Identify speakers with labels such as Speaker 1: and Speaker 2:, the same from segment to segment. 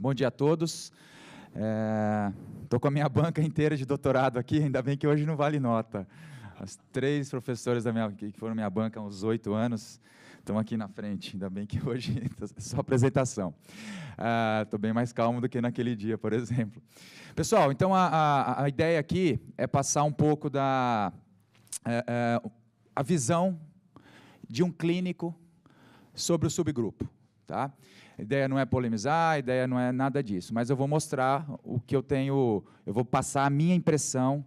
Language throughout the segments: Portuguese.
Speaker 1: Bom dia a todos. Estou com a minha banca inteira de doutorado aqui, ainda bem que hoje não vale nota. As 3 professoras que foram minha banca há uns 8 anos estão aqui na frente, ainda bem que hoje é só apresentação. Estou bem mais calmo do que naquele dia, por exemplo. Pessoal, então a ideia aqui é passar um pouco a visão de um clínico sobre o subgrupo. Tá? A ideia não é polemizar, a ideia não é nada disso, mas eu vou mostrar o que eu tenho, eu vou passar a minha impressão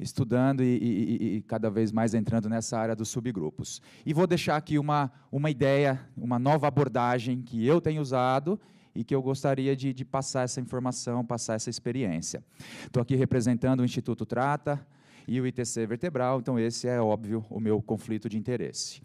Speaker 1: estudando e cada vez mais entrando nessa área dos subgrupos. E vou deixar aqui uma ideia, uma nova abordagem que eu tenho usado e que eu gostaria de passar essa informação, passar essa experiência. Estou aqui representando o Instituto Trata e o ITC Vertebral, então esse é, óbvio, o meu conflito de interesse.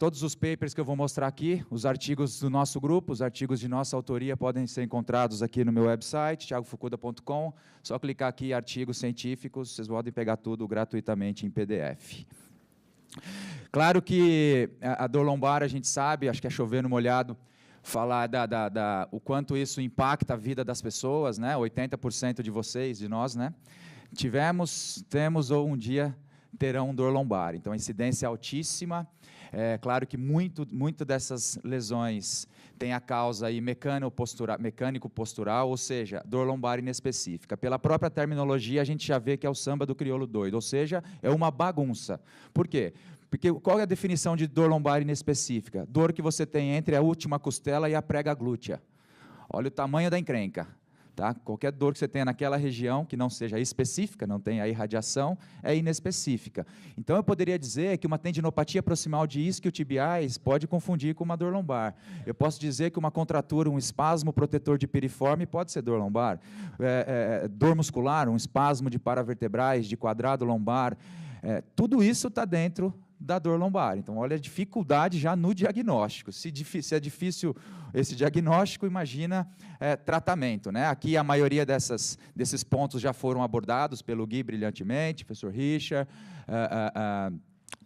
Speaker 1: Todos os papers que eu vou mostrar aqui, os artigos do nosso grupo, os artigos de nossa autoria podem ser encontrados aqui no meu website, thiagofukuda.com, só clicar aqui, artigos científicos, vocês podem pegar tudo gratuitamente em PDF. Claro que a dor lombar, a gente sabe, acho que é chover no molhado, falar o quanto isso impacta a vida das pessoas, né? 80% de vocês, de nós, né? Temos ou um dia terão dor lombar. Então, a incidência é altíssima. É claro que muito dessas lesões tem a causa aí mecânico-postural, ou seja, dor lombar inespecífica. Pela própria terminologia, a gente já vê que é o samba do crioulo doido, ou seja, é uma bagunça. Por quê? Porque qual é a definição de dor lombar inespecífica? Dor que você tem entre a última costela e a prega glútea. Olha o tamanho da encrenca. Tá? Qualquer dor que você tenha naquela região, que não seja específica, não tenha irradiação, é inespecífica. Então, eu poderia dizer que uma tendinopatia proximal de isquiotibiais pode confundir com uma dor lombar. Eu posso dizer que uma contratura, um espasmo protetor de piriforme pode ser dor lombar. Dor muscular, um espasmo de paravertebrais, de quadrado lombar, tudo isso está dentro da dor lombar. Então, olha a dificuldade já no diagnóstico. Se é difícil esse diagnóstico, imagina tratamento, né? Aqui a maioria desses pontos já foram abordados pelo Gui brilhantemente, professor Richard,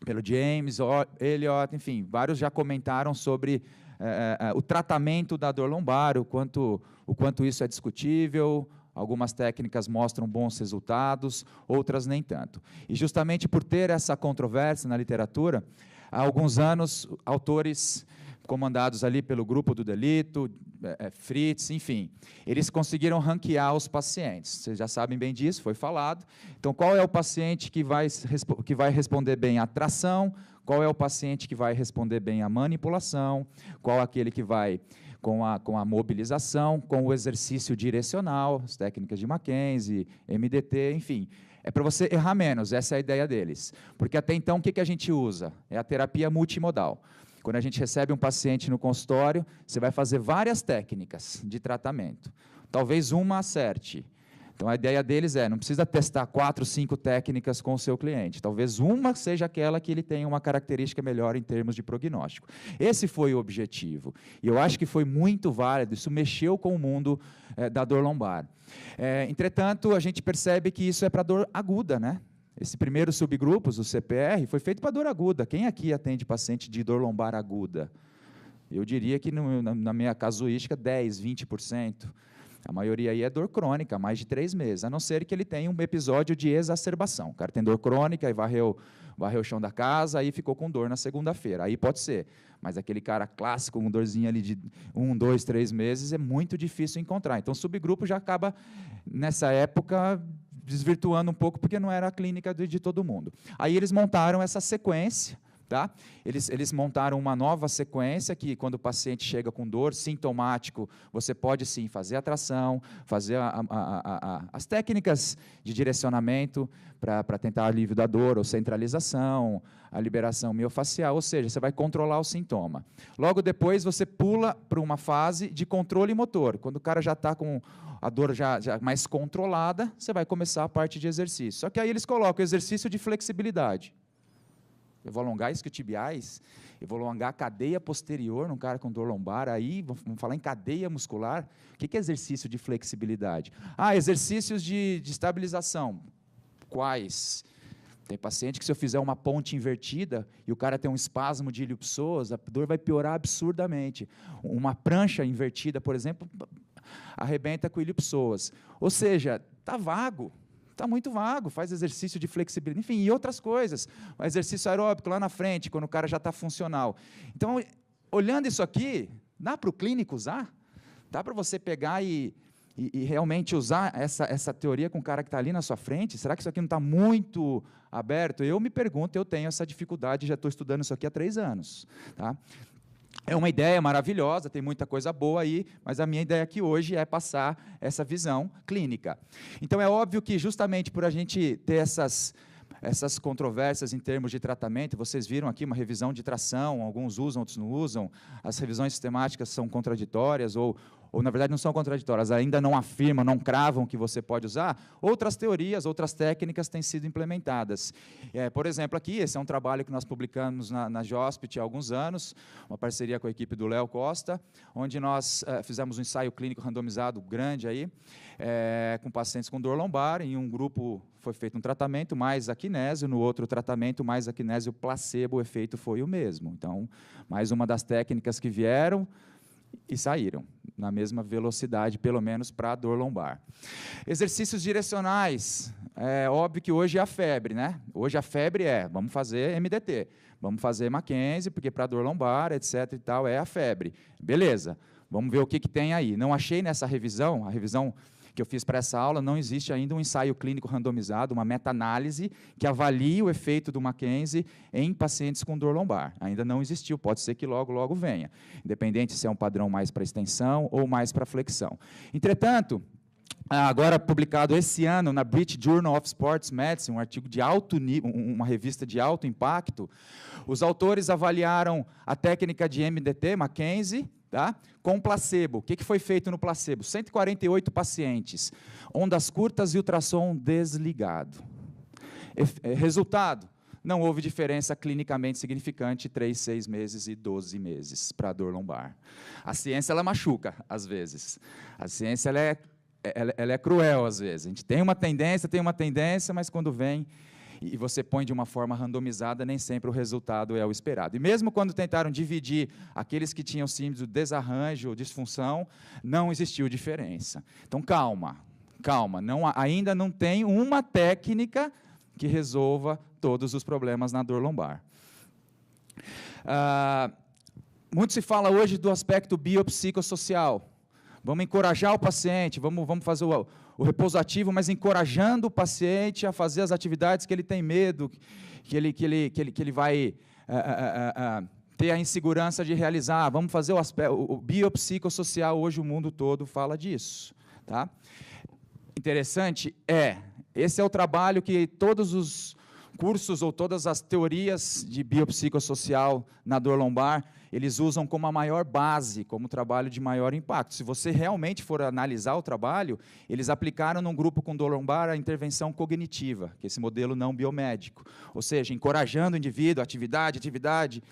Speaker 1: pelo James, Elliot, enfim, vários já comentaram sobre o tratamento da dor lombar, o quanto isso é discutível. Algumas técnicas mostram bons resultados, outras nem tanto. E justamente por ter essa controvérsia na literatura, há alguns anos, autores comandados ali pelo grupo do delito, Fritz, enfim, eles conseguiram ranquear os pacientes. Vocês já sabem bem disso, foi falado. Então, qual é o paciente que vai responder bem à tração? Qual é o paciente que vai responder bem à manipulação? Qual é aquele que vai com a mobilização, com o exercício direcional, as técnicas de Mackenzie, MDT, enfim. É para você errar menos, essa é a ideia deles. Porque até então, o que a gente usa? É a terapia multimodal. Quando a gente recebe um paciente no consultório, você vai fazer várias técnicas de tratamento. Talvez uma acerte. Então, a ideia deles não precisa testar 4, 5 técnicas com o seu cliente. Talvez uma seja aquela que ele tenha uma característica melhor em termos de prognóstico. Esse foi o objetivo. E eu acho que foi muito válido, isso mexeu com o mundo da dor lombar. Entretanto, a gente percebe que isso é para dor aguda, né? Esse primeiro subgrupo, o CPR, foi feito para dor aguda. Quem aqui atende paciente de dor lombar aguda? Eu diria que, na minha casuística, 10%, 20%. A maioria aí é dor crônica, mais de 3 meses, a não ser que ele tenha um episódio de exacerbação. O cara tem dor crônica e varreu o chão da casa, aí ficou com dor na segunda-feira. Aí pode ser. Mas aquele cara clássico, com dorzinha ali de 1, 2, 3 meses, é muito difícil encontrar. Então, o subgrupo já acaba, nessa época, desvirtuando um pouco, porque não era a clínica de todo mundo. Aí eles montaram essa sequência. Tá? Eles montaram uma nova sequência que, quando o paciente chega com dor, sintomático, você pode sim fazer a tração, fazer as técnicas de direcionamento para tentar alívio da dor, ou centralização, a liberação miofacial, ou seja, você vai controlar o sintoma. Logo depois, você pula para uma fase de controle motor. Quando o cara já está com a dor já mais controlada, você vai começar a parte de exercício. Só que aí eles colocam exercício de flexibilidade. Eu vou alongar isquiotibiais, eu vou alongar a cadeia posterior num cara com dor lombar, aí vamos falar em cadeia muscular. O que é exercício de flexibilidade? Exercícios de estabilização. Quais? Tem paciente que, se eu fizer uma ponte invertida e o cara tem um espasmo de ilho-psoas, a dor vai piorar absurdamente. Uma prancha invertida, por exemplo, arrebenta com ilho-psoas. Ou seja, está vago. Está muito vago, faz exercício de flexibilidade, enfim, e outras coisas. O exercício aeróbico lá na frente, quando o cara já está funcional. Então, olhando isso aqui, dá para o clínico usar? Dá para você pegar e realmente usar essa teoria com o cara que está ali na sua frente? Será que isso aqui não está muito aberto? Eu me pergunto, eu tenho essa dificuldade, já estou estudando isso aqui há 3 anos. Tá? É uma ideia maravilhosa, tem muita coisa boa aí, mas a minha ideia aqui hoje é passar essa visão clínica. Então, é óbvio que, justamente por a gente ter essas controvérsias em termos de tratamento, vocês viram aqui uma revisão de tração, alguns usam, outros não usam, as revisões sistemáticas são contraditórias, ou na verdade não são contraditórias, ainda não afirmam, não cravam que você pode usar. Outras teorias, outras técnicas têm sido implementadas. Por exemplo, aqui, esse é um trabalho que nós publicamos na JOSPT há alguns anos, uma parceria com a equipe do Léo Costa, onde nós fizemos um ensaio clínico randomizado grande aí, com pacientes com dor lombar. Em um grupo foi feito um tratamento mais a kinésio, no outro tratamento mais a kinésio placebo, o efeito foi o mesmo. Então, mais uma das técnicas que vieram e saíram na mesma velocidade, pelo menos para a dor lombar. Exercícios direcionais. É óbvio que hoje é a febre, né? Hoje a febre vamos fazer MDT, vamos fazer Mackenzie, porque para dor lombar, etc. e tal, é a febre. Beleza, vamos ver o que tem aí. Não achei nessa revisão, a revisão que eu fiz para essa aula, não existe ainda um ensaio clínico randomizado, uma meta-análise que avalie o efeito do Mackenzie em pacientes com dor lombar. Ainda não existiu, pode ser que logo, logo venha, independente se é um padrão mais para extensão ou mais para flexão. Entretanto, agora publicado esse ano na British Journal of Sports Medicine, um artigo de alto nível, uma revista de alto impacto, os autores avaliaram a técnica de MDT, Mackenzie, tá? Com placebo. O que foi feito no placebo? 148 pacientes, ondas curtas e ultrassom desligado. Resultado, não houve diferença clinicamente significante 3, 6 meses e 12 meses para a dor lombar. A ciência, ela machuca, às vezes. A ciência, ela é cruel, às vezes. A gente tem uma tendência, mas quando vem e você põe de uma forma randomizada, nem sempre o resultado é o esperado. E mesmo quando tentaram dividir aqueles que tinham síndrome de desarranjo ou disfunção, não existiu diferença. Então, calma, ainda não tem uma técnica que resolva todos os problemas na dor lombar. Muito se fala hoje do aspecto biopsicossocial. Vamos encorajar o paciente, vamos fazer o repouso ativo, mas encorajando o paciente a fazer as atividades que ele tem medo, que ele vai ter a insegurança de realizar. Vamos fazer o biopsicossocial, hoje o mundo todo fala disso. Tá? Interessante esse é o trabalho que todos os cursos ou todas as teorias de biopsicossocial na dor lombar, eles usam como a maior base, como trabalho de maior impacto. Se você realmente for analisar o trabalho, eles aplicaram num grupo com dor lombar a intervenção cognitiva, que é esse modelo não biomédico, ou seja, encorajando o indivíduo, atividade,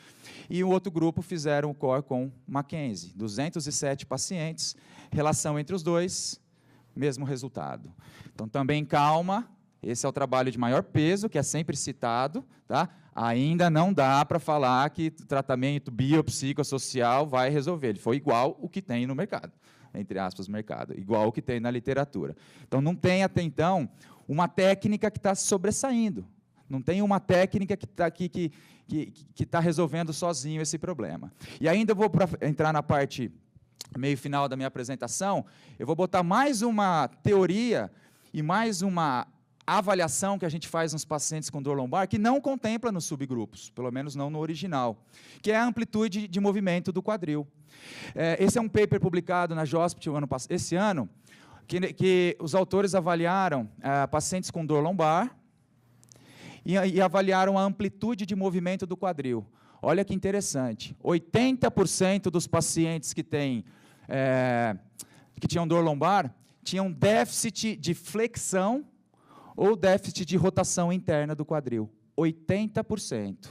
Speaker 1: e o outro grupo fizeram o core com Mackenzie, 207 pacientes, relação entre os dois, mesmo resultado. Então, também calma, esse é o trabalho de maior peso, que é sempre citado, tá? Ainda não dá para falar que o tratamento biopsicossocial vai resolver. Ele foi igual o que tem no mercado, entre aspas, mercado, igual o que tem na literatura. Então, não tem até então uma técnica que está sobressaindo. Não tem uma técnica que está aqui que está resolvendo sozinho esse problema. E ainda vou entrar na parte meio final da minha apresentação, eu vou botar mais uma teoria e mais uma avaliação que a gente faz nos pacientes com dor lombar, que não contempla nos subgrupos, pelo menos não no original, que é a amplitude de movimento do quadril. Esse é um paper publicado na JOSPT esse ano, que os autores avaliaram pacientes com dor lombar e avaliaram a amplitude de movimento do quadril. Olha que interessante, 80% dos pacientes que tinham dor lombar tinham déficit de flexão ou déficit de rotação interna do quadril. 80%.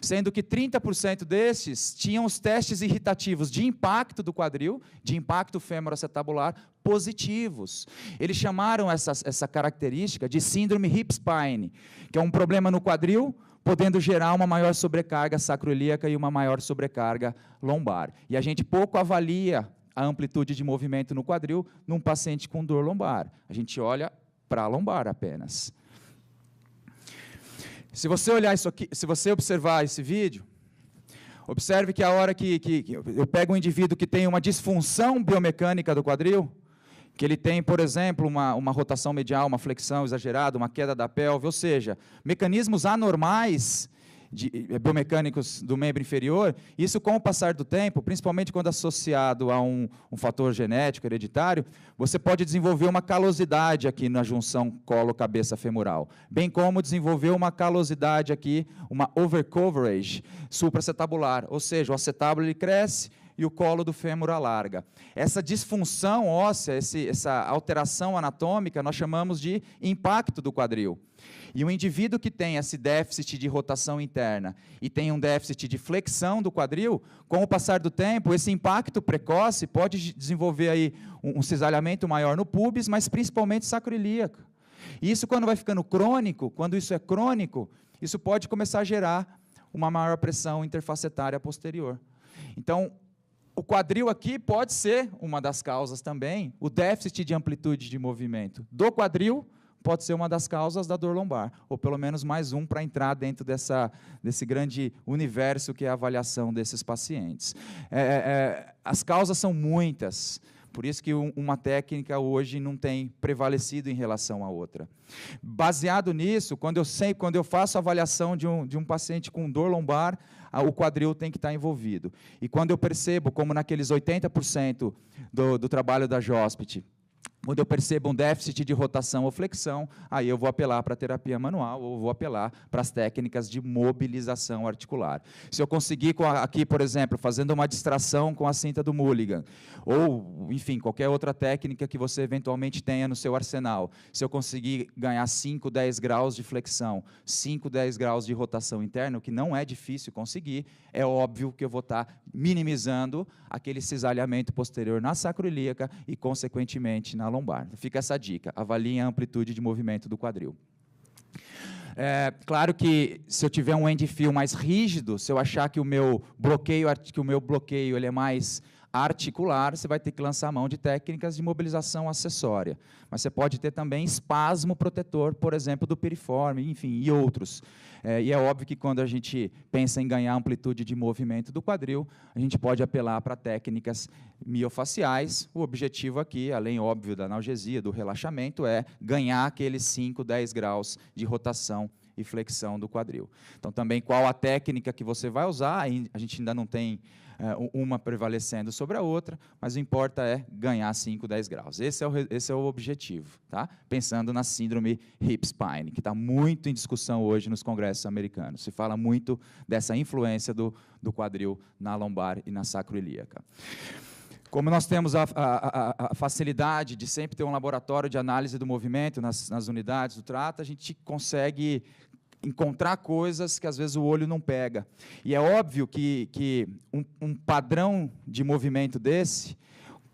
Speaker 1: sendo que 30% desses tinham os testes irritativos de impacto do quadril, de impacto fêmuro-acetabular, positivos. Eles chamaram essa característica de síndrome hip-spine, que é um problema no quadril, podendo gerar uma maior sobrecarga sacroiliaca e uma maior sobrecarga lombar. E a gente pouco avalia a amplitude de movimento no quadril num paciente com dor lombar. A gente olha para a lombar apenas. Se você olhar isso aqui, se você observar esse vídeo, observe que a hora que eu pego um indivíduo que tem uma disfunção biomecânica do quadril, que ele tem, por exemplo, uma rotação medial, uma flexão exagerada, uma queda da pelve, ou seja, mecanismos anormais biomecânicos do membro inferior, isso com o passar do tempo, principalmente quando associado a um fator genético, hereditário, você pode desenvolver uma calosidade aqui na junção colo-cabeça femoral, bem como desenvolver uma calosidade aqui, uma overcoverage supraacetabular, ou seja, o acetábulo ele cresce e o colo do fêmur alarga. Essa disfunção óssea, essa alteração anatômica, nós chamamos de impacto do quadril. E o indivíduo que tem esse déficit de rotação interna e tem um déficit de flexão do quadril, com o passar do tempo, esse impacto precoce pode desenvolver aí um cisalhamento maior no pubis, mas principalmente sacroiliaco. E isso, quando vai ficando crônico, quando isso é crônico, isso pode começar a gerar uma maior pressão interfacetária posterior. Então, o quadril aqui pode ser uma das causas também, o déficit de amplitude de movimento do quadril pode ser uma das causas da dor lombar, ou pelo menos mais um para entrar dentro desse grande universo que é a avaliação desses pacientes. As causas são muitas, por isso que uma técnica hoje não tem prevalecido em relação à outra. Baseado nisso, quando eu faço a avaliação de um paciente com dor lombar, o quadril tem que estar envolvido. E quando eu percebo, como naqueles 80% do trabalho da JOSPT, quando eu percebo um déficit de rotação ou flexão, aí eu vou apelar para a terapia manual ou vou apelar para as técnicas de mobilização articular. Se eu conseguir, aqui, por exemplo, fazendo uma distração com a cinta do Mulligan, ou, enfim, qualquer outra técnica que você eventualmente tenha no seu arsenal, se eu conseguir ganhar 5, 10 graus de flexão, 5, 10 graus de rotação interna, o que não é difícil conseguir, é óbvio que eu vou estar minimizando aquele cisalhamento posterior na sacroiliaca e, consequentemente, na lombar. Fica essa dica, avaliem a amplitude de movimento do quadril. Claro que se eu tiver um end feel mais rígido, se eu achar que o meu bloqueio ele é mais articular, você vai ter que lançar mão de técnicas de mobilização acessória. Mas você pode ter também espasmo protetor, por exemplo, do piriforme, enfim, e outros. E é óbvio que quando a gente pensa em ganhar amplitude de movimento do quadril, a gente pode apelar para técnicas miofaciais. O objetivo aqui, além, óbvio, da analgesia, do relaxamento, é ganhar aqueles 5, 10 graus de rotação e flexão do quadril. Então, também, qual a técnica que você vai usar, a gente ainda não tem uma prevalecendo sobre a outra, mas o que importa é ganhar 5, 10 graus. Esse é o objetivo, tá? Pensando na síndrome hip-spine, que está muito em discussão hoje nos congressos americanos. Se fala muito dessa influência do quadril na lombar e na sacroiliaca. Como nós temos a facilidade de sempre ter um laboratório de análise do movimento nas unidades do trato, a gente consegue encontrar coisas que às vezes o olho não pega. E é óbvio que um padrão de movimento desse,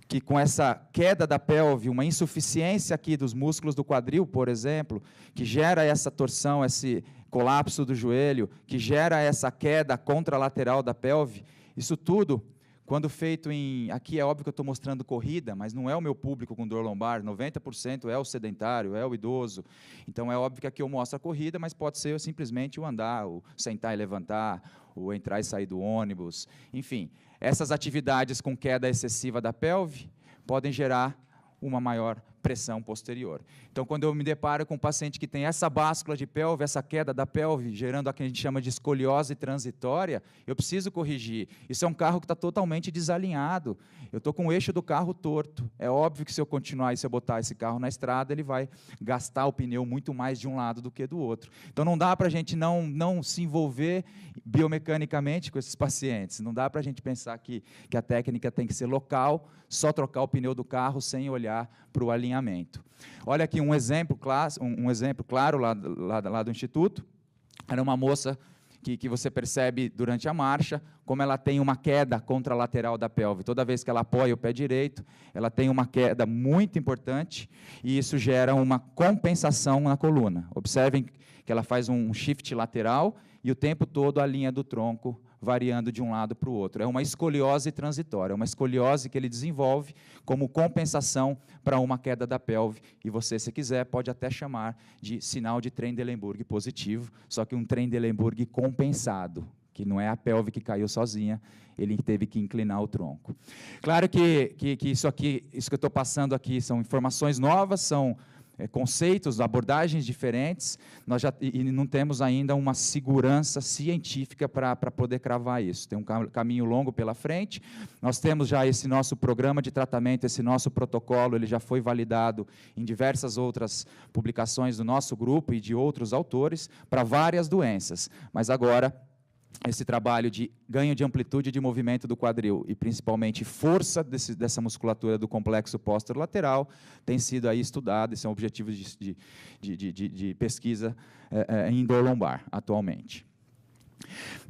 Speaker 1: que com essa queda da pelve, uma insuficiência aqui dos músculos do quadril, por exemplo, que gera essa torção, esse colapso do joelho, que gera essa queda contralateral da pelve, isso tudo, quando feito aqui é óbvio que eu estou mostrando corrida, mas não é o meu público com dor lombar, 90% é o sedentário, é o idoso. Então é óbvio que aqui eu mostro a corrida, mas pode ser simplesmente o andar, o sentar e levantar, o entrar e sair do ônibus. Enfim, essas atividades com queda excessiva da pelve podem gerar uma maior pressão posterior. Então, quando eu me deparo com um paciente que tem essa báscula de pelve, essa queda da pelve, gerando o que a gente chama de escoliose transitória, eu preciso corrigir. Isso é um carro que está totalmente desalinhado. Eu estou com o eixo do carro torto. É óbvio que se eu continuar e se eu botar esse carro na estrada, ele vai gastar o pneu muito mais de um lado do que do outro. Então, não dá para a gente não se envolver biomecanicamente com esses pacientes. Não dá para a gente pensar que a técnica tem que ser local, só trocar o pneu do carro sem olhar para o alinhamento. Olha aqui um exemplo claro lá do Instituto. Era uma moça que você percebe durante a marcha, como ela tem uma queda contralateral da pelve. Toda vez que ela apoia o pé direito, ela tem uma queda muito importante, e isso gera uma compensação na coluna. Observem que ela faz um shift lateral, e o tempo todo a linha do tronco variando de um lado para o outro. É uma escoliose transitória, é uma escoliose que ele desenvolve como compensação para uma queda da pelve, e você, se quiser, pode até chamar de sinal de Trendelenburg positivo, só que um Trendelenburg compensado, que não é a pelve que caiu sozinha, ele teve que inclinar o tronco. Claro que isso que eu estou passando aqui são informações novas, são conceitos, abordagens diferentes, e não temos ainda uma segurança científica para poder cravar isso. Tem um caminho longo pela frente. Nós temos já esse nosso programa de tratamento, esse nosso protocolo, ele já foi validado em diversas outras publicações do nosso grupo e de outros autores, para várias doenças. Mas agora, esse trabalho de ganho de amplitude de movimento do quadril e, principalmente, força dessa musculatura do complexo posterolateral tem sido aí estudado, e são objetivos de pesquisa em dor lombar, atualmente.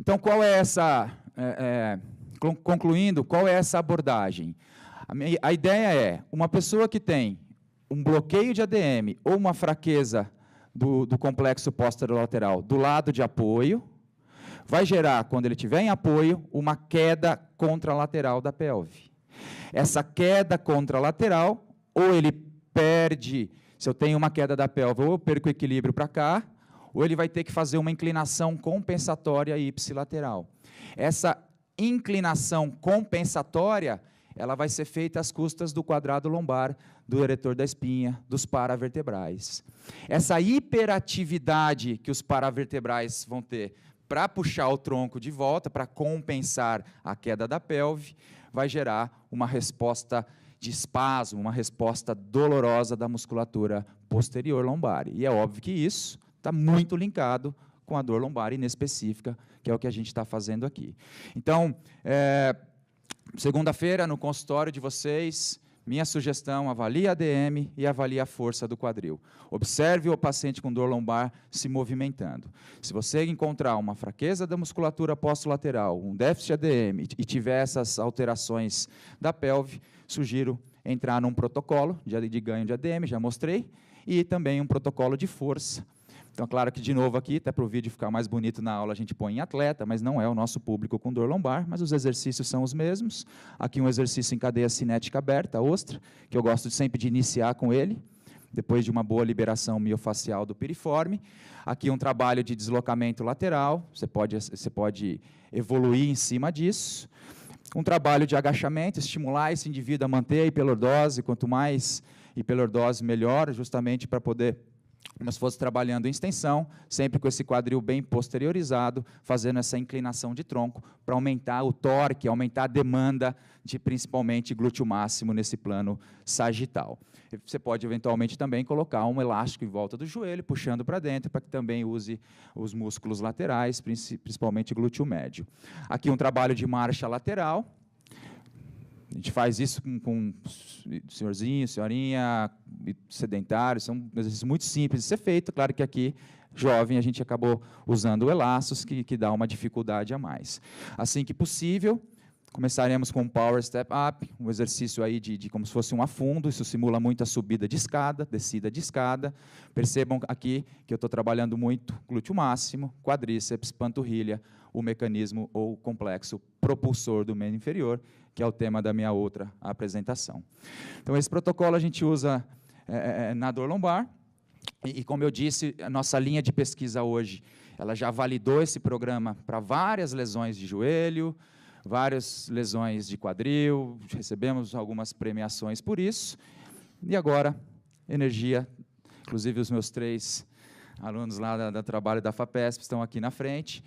Speaker 1: Então, qual é essa... concluindo, qual é essa abordagem? A ideia é, uma pessoa que tem um bloqueio de ADM ou uma fraqueza do complexo posterolateral do lado de apoio, vai gerar, quando ele estiver em apoio, uma queda contralateral da pelve. Essa queda contralateral, ou ele perde, se eu tenho uma queda da pelve, ou eu perco o equilíbrio para cá, ou ele vai ter que fazer uma inclinação compensatória ipsilateral. Essa inclinação compensatória, ela vai ser feita às custas do quadrado lombar, do eretor da espinha, dos paravertebrais. Essa hiperatividade que os paravertebrais vão ter para puxar o tronco de volta, para compensar a queda da pelve, vai gerar uma resposta de espasmo, uma resposta dolorosa da musculatura posterior lombar. E é óbvio que isso está muito linkado com a dor lombar inespecífica, que é o que a gente está fazendo aqui. Então, segunda-feira, no consultório de vocês, minha sugestão, avalie a ADM e avalie a força do quadril. Observe o paciente com dor lombar se movimentando. Se você encontrar uma fraqueza da musculatura posterolateral, um déficit de ADM e tiver essas alterações da pelve, sugiro entrar num protocolo de ganho de ADM, já mostrei, e também um protocolo de força. Então, claro que, de novo aqui, até para o vídeo ficar mais bonito na aula, a gente põe em atleta, mas não é o nosso público com dor lombar, mas os exercícios são os mesmos. Aqui um exercício em cadeia cinética aberta, ostra, que eu gosto sempre de iniciar com ele, depois de uma boa liberação miofacial do piriforme. Aqui um trabalho de deslocamento lateral, você pode evoluir em cima disso. Um trabalho de agachamento, estimular esse indivíduo a manter a hipelordose, quanto mais hipelordose, melhor, justamente para poder, como se fosse trabalhando em extensão, sempre com esse quadril bem posteriorizado, fazendo essa inclinação de tronco, para aumentar o torque, aumentar a demanda de, principalmente, glúteo máximo nesse plano sagital. Você pode, eventualmente, também colocar um elástico em volta do joelho, puxando para dentro, para que também use os músculos laterais, principalmente glúteo médio. Aqui um trabalho de marcha lateral. A gente faz isso com senhorzinho, senhorinha, sedentário, são exercícios muito simples de ser feito. Claro que aqui, jovem, a gente acabou usando o elastos, que dá uma dificuldade a mais. Assim que possível, começaremos com o Power Step Up, um exercício aí de como se fosse um afundo, isso simula muito a subida de escada, descida de escada. Percebam aqui que eu estou trabalhando muito glúteo máximo, quadríceps, panturrilha, o mecanismo ou complexo propulsor do membro inferior, que é o tema da minha outra apresentação. Então, esse protocolo a gente usa na dor lombar, e como eu disse, a nossa linha de pesquisa hoje, ela já validou esse programa para várias lesões de joelho, várias lesões de quadril, recebemos algumas premiações por isso, e agora, energia, inclusive os meus 3 alunos lá do trabalho da FAPESP estão aqui na frente.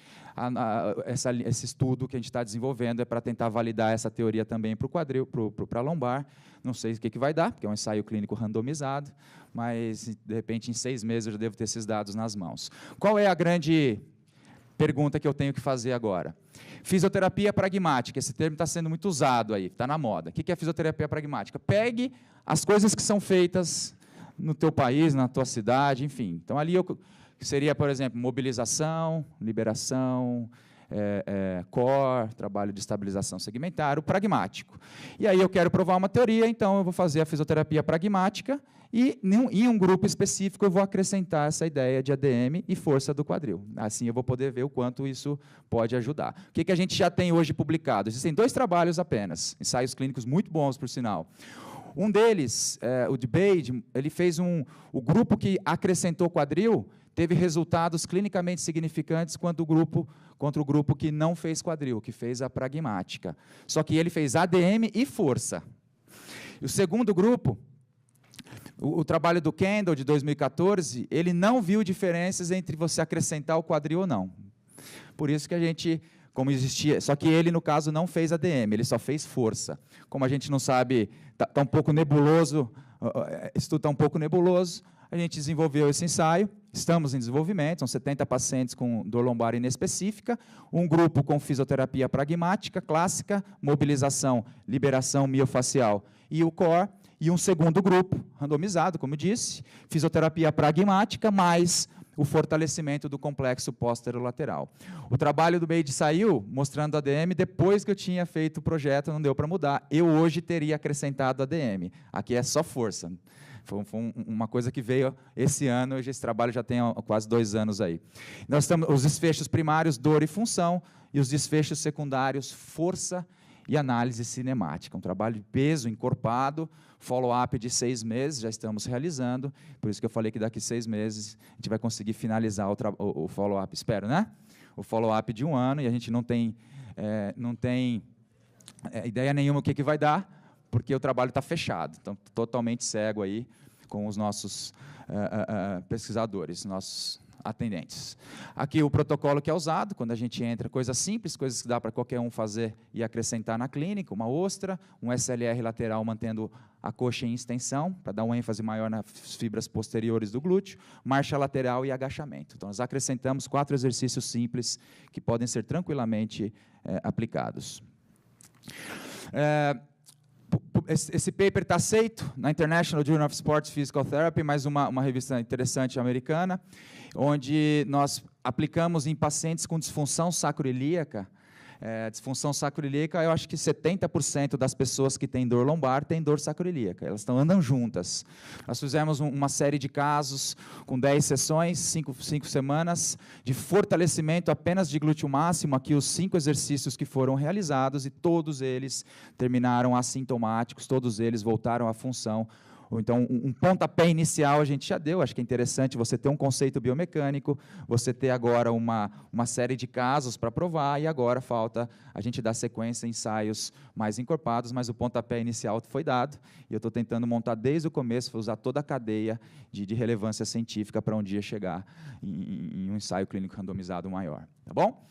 Speaker 1: Esse estudo que a gente está desenvolvendo é para tentar validar essa teoria também para o quadril, para a lombar. Não sei o que vai dar, porque é um ensaio clínico randomizado, mas, de repente, em 6 meses eu já devo ter esses dados nas mãos. Qual é a grande pergunta que eu tenho que fazer agora? Fisioterapia pragmática, esse termo está sendo muito usado aí, está na moda. O que é fisioterapia pragmática? Pegue as coisas que são feitas no teu país, na tua cidade, enfim. Então, ali eu que seria, por exemplo, mobilização, liberação, core, trabalho de estabilização segmentar, o pragmático. E aí eu quero provar uma teoria, então eu vou fazer a fisioterapia pragmática e em um grupo específico eu vou acrescentar essa ideia de ADM e força do quadril. Assim eu vou poder ver o quanto isso pode ajudar. O que a gente já tem hoje publicado? Existem 2 trabalhos apenas, ensaios clínicos muito bons, por sinal. Um deles, o de Bade, ele fez o grupo que acrescentou quadril teve resultados clinicamente significantes contra o grupo que não fez quadril, que fez a pragmática. Só que ele fez ADM e força. E o segundo grupo, o trabalho do Kendall, de 2014, ele não viu diferenças entre você acrescentar o quadril ou não. Por isso que a gente, como existia, só que ele, no caso, não fez ADM, ele só fez força. Como a gente não sabe, está um pouco nebuloso, estudo está um pouco nebuloso, a gente desenvolveu esse ensaio, estamos em desenvolvimento, são 70 pacientes com dor lombar inespecífica, um grupo com fisioterapia pragmática, clássica, mobilização, liberação miofacial e o core, e um segundo grupo, randomizado, como eu disse, fisioterapia pragmática, mais o fortalecimento do complexo posterolateral. O trabalho do Bade saiu mostrando ADM depois que eu tinha feito o projeto, não deu para mudar. Eu hoje teria acrescentado ADM. Aqui é só força. Foi uma coisa que veio esse ano, hoje esse trabalho já tem quase 2 anos aí. Nós estamos, os desfechos primários, dor e função, e os desfechos secundários, força e análise cinemática. Um trabalho de peso, encorpado, follow-up de 6 meses, já estamos realizando, por isso que eu falei que daqui 6 meses a gente vai conseguir finalizar o follow-up, espero, né? O follow-up de 1 ano, e a gente não tem ideia nenhuma o que vai dar, porque o trabalho está fechado, então totalmente cego aí com os nossos pesquisadores, nossos atendentes. Aqui o protocolo que é usado, quando a gente entra, coisas simples, coisas que dá para qualquer um fazer e acrescentar na clínica, uma ostra, um SLR lateral mantendo a coxa em extensão, para dar um ênfase maior nas fibras posteriores do glúteo, marcha lateral e agachamento. Então, nós acrescentamos 4 exercícios simples que podem ser tranquilamente aplicados. Esse paper está aceito na International Journal of Sports Physical Therapy, mais uma revista interessante americana, onde nós aplicamos em pacientes com disfunção sacroiliaca. Disfunção sacroiliaca, eu acho que 70% das pessoas que têm dor lombar têm dor sacroiliaca, elas andam juntas. Nós fizemos uma série de casos com 10 sessões, 5 semanas, de fortalecimento apenas de glúteo máximo, aqui os 5 exercícios que foram realizados, e todos eles terminaram assintomáticos, todos eles voltaram à função. Ou então, um pontapé inicial a gente já deu, acho que é interessante você ter um conceito biomecânico, você ter agora uma série de casos para provar, e agora falta a gente dar sequência em ensaios mais encorpados, mas o pontapé inicial foi dado, e eu estou tentando montar desde o começo, usar toda a cadeia de relevância científica para um dia chegar em um ensaio clínico randomizado maior. Tá bom?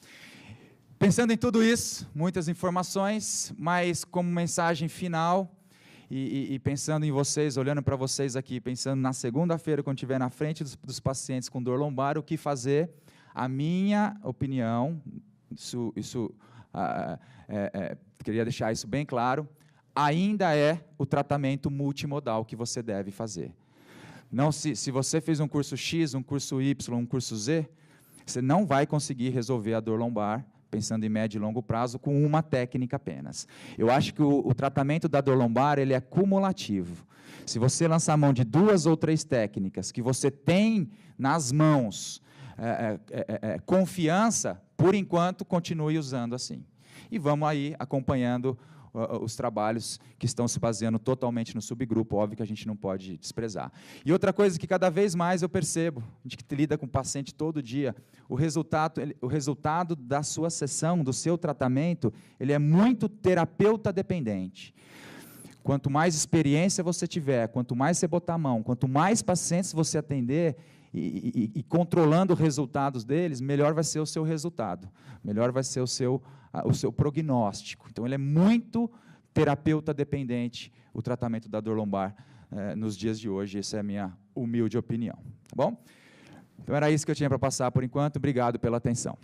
Speaker 1: Pensando em tudo isso, muitas informações, mas como mensagem final, e pensando em vocês, olhando para vocês aqui, pensando na segunda-feira, quando estiver na frente dos pacientes com dor lombar, o que fazer? A minha opinião, queria deixar isso bem claro, ainda é o tratamento multimodal que você deve fazer. Não, se você fez um curso X, um curso Y, um curso Z, você não vai conseguir resolver a dor lombar, pensando em médio e longo prazo, com uma técnica apenas. Eu acho que o tratamento da dor lombar ele é cumulativo. Se você lançar a mão de 2 ou 3 técnicas que você tem nas mãos confiança, por enquanto, continue usando assim. E vamos aí acompanhando os trabalhos que estão se baseando totalmente no subgrupo, óbvio que a gente não pode desprezar. E outra coisa que cada vez mais eu percebo, a gente que lida com o paciente todo dia, o resultado da sua sessão, do seu tratamento, ele é muito terapeuta dependente. Quanto mais experiência você tiver, quanto mais você botar a mão, quanto mais pacientes você atender e controlando os resultados deles, melhor vai ser o seu resultado, melhor vai ser o seu prognóstico. Então, ele é muito terapeuta dependente, o tratamento da dor lombar nos dias de hoje. Essa é a minha humilde opinião. Tá bom? Então, era isso que eu tinha para passar por enquanto. Obrigado pela atenção.